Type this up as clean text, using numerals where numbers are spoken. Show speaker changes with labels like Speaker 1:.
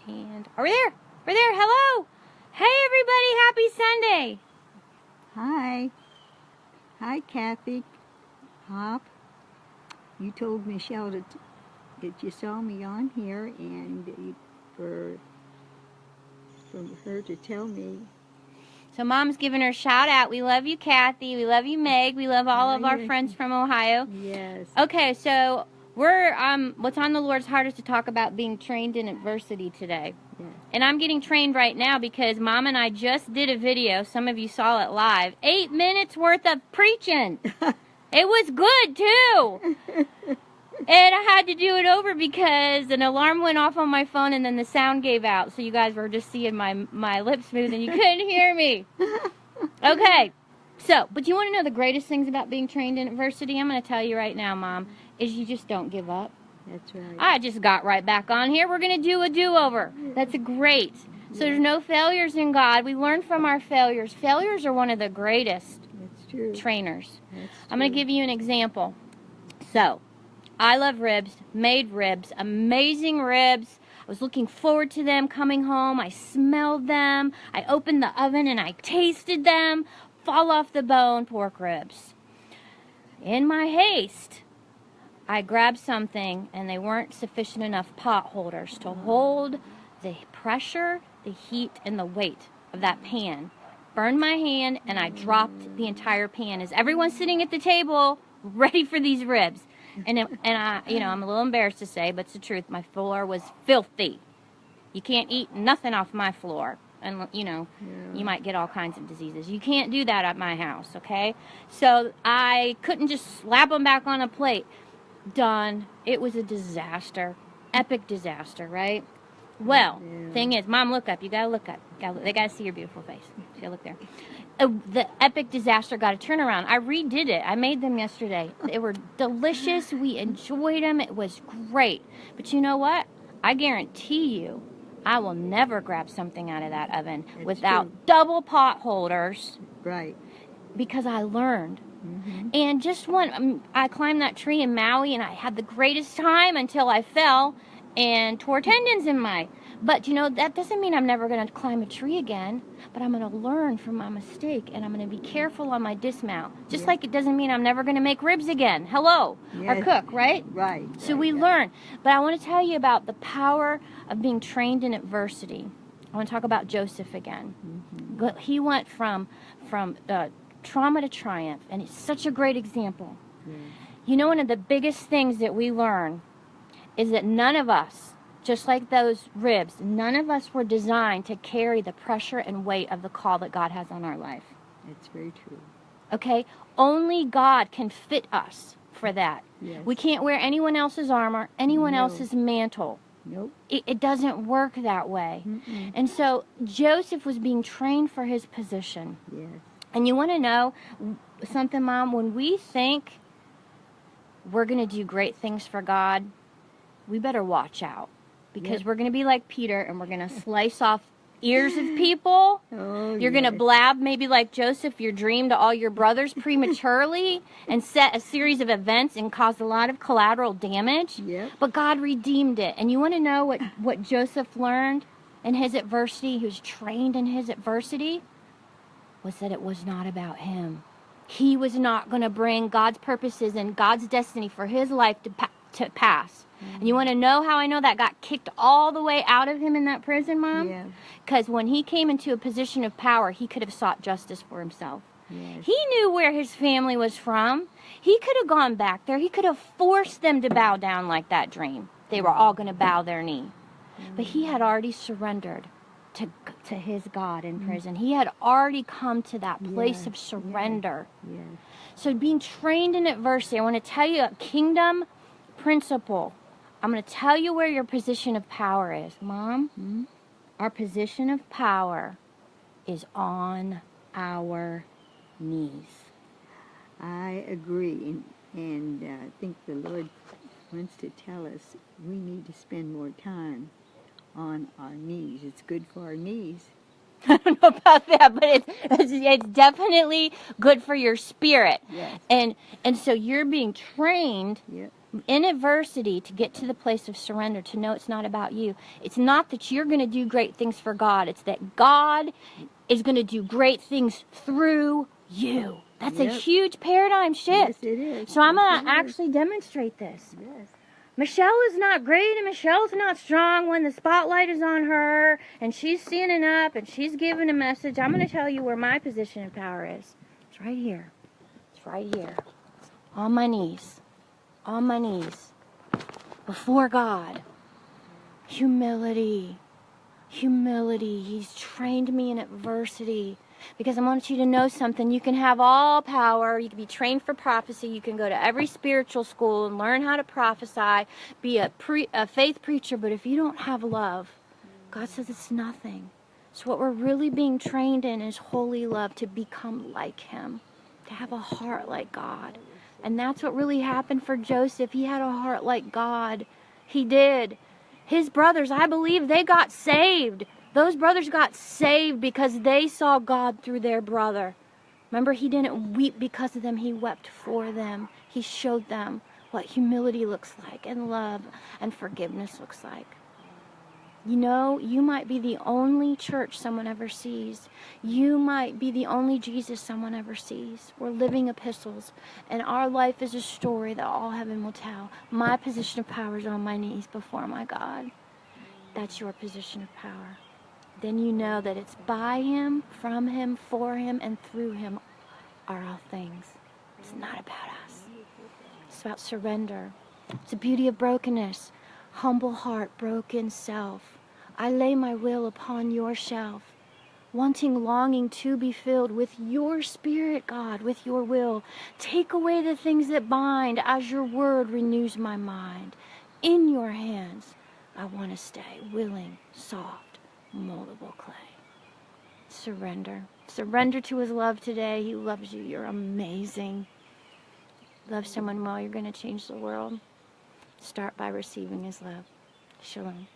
Speaker 1: And are we there? We're there. Hello. Hey, everybody. Happy Sunday.
Speaker 2: Hi. Hi, Kathy. Hop. You told Michelle that you saw me on here, and for her to tell me.
Speaker 1: So Mom's giving her a shout out. We love you, Kathy. We love you, Meg. We love all of our friends from Ohio.
Speaker 2: Yes.
Speaker 1: Okay, so we're what's on the Lord's heart is to talk about being trained in adversity today.
Speaker 2: Yes.
Speaker 1: And I'm getting trained right now because Mom and I just did a video. Some of you saw it live. 8 minutes worth of preaching. It was good too. And I had to do it over because an alarm went off on my phone and then the sound gave out. So you guys were just seeing my lips move and you couldn't hear me. Okay. So, but you want to know the greatest things about being trained in adversity? I'm going to tell you right now, Mom, is you just don't give up.
Speaker 2: That's right.
Speaker 1: I just got right back on here. We're going to do a do-over. That's great. So there's no failures in God. We learn from our failures. Failures are one of the greatest trainers. I'm going to give you an example. So, I love ribs, made ribs, amazing ribs. I was looking forward to them coming home. I smelled them. I opened the oven and I tasted them. Fall off the bone pork ribs. In my haste, I grabbed something and they weren't sufficient enough pot holders to hold the pressure, the heat, and the weight of that pan. Burned my hand and I dropped the entire pan as everyone's sitting at the table ready for these ribs. And I, I'm a little embarrassed to say, but it's the truth. My floor was filthy. You can't eat nothing off my floor. And, you might get all kinds of diseases. You can't do that at my house, okay? So I couldn't just slap them back on a plate. Done. It was a disaster. Epic disaster, right? Well, thing is, Mom, look up. You gotta look up. They gotta see your beautiful face. You gotta look there. The epic disaster got a turnaround. I redid it. I made them yesterday. They were delicious. We enjoyed them. It was great. But you know what? I guarantee you, I will never grab something out of that oven without double pot holders.
Speaker 2: Right. Because
Speaker 1: I learned. Mm-hmm. And just I climbed that tree in Maui, and I had the greatest time until I fell and tore tendons in my... But, that doesn't mean I'm never going to climb a tree again. But I'm going to learn from my mistake, and I'm going to be careful on my dismount. Just like it doesn't mean I'm never going to make ribs again. Hello. Yes. Or cook, right?
Speaker 2: Right.
Speaker 1: So we learn. But I want to tell you about the power of being trained in adversity. I want to talk about Joseph again. Mm-hmm. He went from trauma to triumph, and it's such a great example. Yes. One of the biggest things that we learn is that none of us, just like those ribs, none of us were designed to carry the pressure and weight of the call that God has on our life.
Speaker 2: It's very true.
Speaker 1: Okay? Only God can fit us for that.
Speaker 2: Yes.
Speaker 1: We can't wear anyone else's armor, anyone else's mantle.
Speaker 2: Nope.
Speaker 1: It doesn't work that way. Mm-mm. And so Joseph was being trained for his position.
Speaker 2: Yes.
Speaker 1: And you want to know something, Mom? When we think we're going to do great things for God, we better watch out. Because we're going to be like Peter, and we're going to slice off ears of people.
Speaker 2: Oh,
Speaker 1: You're going to blab, maybe like Joseph, your dream to all your brothers prematurely and set a series of events and cause a lot of collateral damage.
Speaker 2: Yep.
Speaker 1: But God redeemed it. And you want to know what Joseph learned in his adversity? He was trained in his adversity. Was that it was not about him. He was not going to bring God's purposes and God's destiny for his life to pass. Mm-hmm. And you want to know how I know that got kicked all the way out of him in that prison, Mom?
Speaker 2: Yeah.
Speaker 1: Because when he came into a position of power, he could have sought justice for himself.
Speaker 2: Yes.
Speaker 1: He knew where his family was from. He could have gone back there. He could have forced them to bow down like that dream. They were all going to bow their knee. Mm-hmm. But he had already surrendered to his God in prison. He had already come to that place of surrender.
Speaker 2: Yes.
Speaker 1: So being trained in adversity, I want to tell you a kingdom principle. I'm going to tell you where your position of power is. Mom, our position of power is on our knees.
Speaker 2: I agree. And I think the Lord wants to tell us we need to spend more time on our knees. It's good for our knees.
Speaker 1: I don't know about that, but it's definitely good for your spirit.
Speaker 2: Yes.
Speaker 1: And so you're being trained
Speaker 2: Yep.
Speaker 1: in adversity to get to the place of surrender, to know it's not about you. It's not that you're going to do great things for God. It's that God is going to do great things through you. That's a
Speaker 2: Yep.
Speaker 1: huge paradigm shift.
Speaker 2: Yes, it is.
Speaker 1: So I'm
Speaker 2: Yes,
Speaker 1: going
Speaker 2: it
Speaker 1: to
Speaker 2: is.
Speaker 1: actually demonstrate this.
Speaker 2: Yes.
Speaker 1: Michelle is not great and Michelle's not strong when the spotlight is on her and she's standing up and she's giving a message. I'm going to tell you where my position of power is. It's right here. It's right here. On my knees. On my knees. Before God. Humility. Humility. He's trained me in adversity. Because I want you to know something. You can have all power. You can be trained for prophecy. You can go to every spiritual school and learn how to prophesy. Be a faith preacher. But if you don't have love, God says it's nothing. So what we're really being trained in is holy love, to become like Him. To have a heart like God. And that's what really happened for Joseph. He had a heart like God. He did. His brothers, I believe, they got saved. Those brothers got saved because they saw God through their brother. Remember, he didn't weep because of them. He wept for them. He showed them what humility looks like, and love and forgiveness looks like. You know, you might be the only church someone ever sees. You might be the only Jesus someone ever sees. We're living epistles, and our life is a story that all heaven will tell. My position of power is on my knees before my God. That's your position of power. Then you know that it's by Him, from Him, for Him, and through Him are all things. It's not about us. It's about surrender. It's the beauty of brokenness. Humble heart, broken self. I lay my will upon your shelf. Wanting, longing to be filled with your spirit, God, with your will. Take away the things that bind as your word renews my mind. In your hands, I want to stay, willing, soft, moldable clay. Surrender. Surrender to His love today. He loves you. You're amazing. Love someone well. You're going to change the world. Start by receiving His love. Shalom.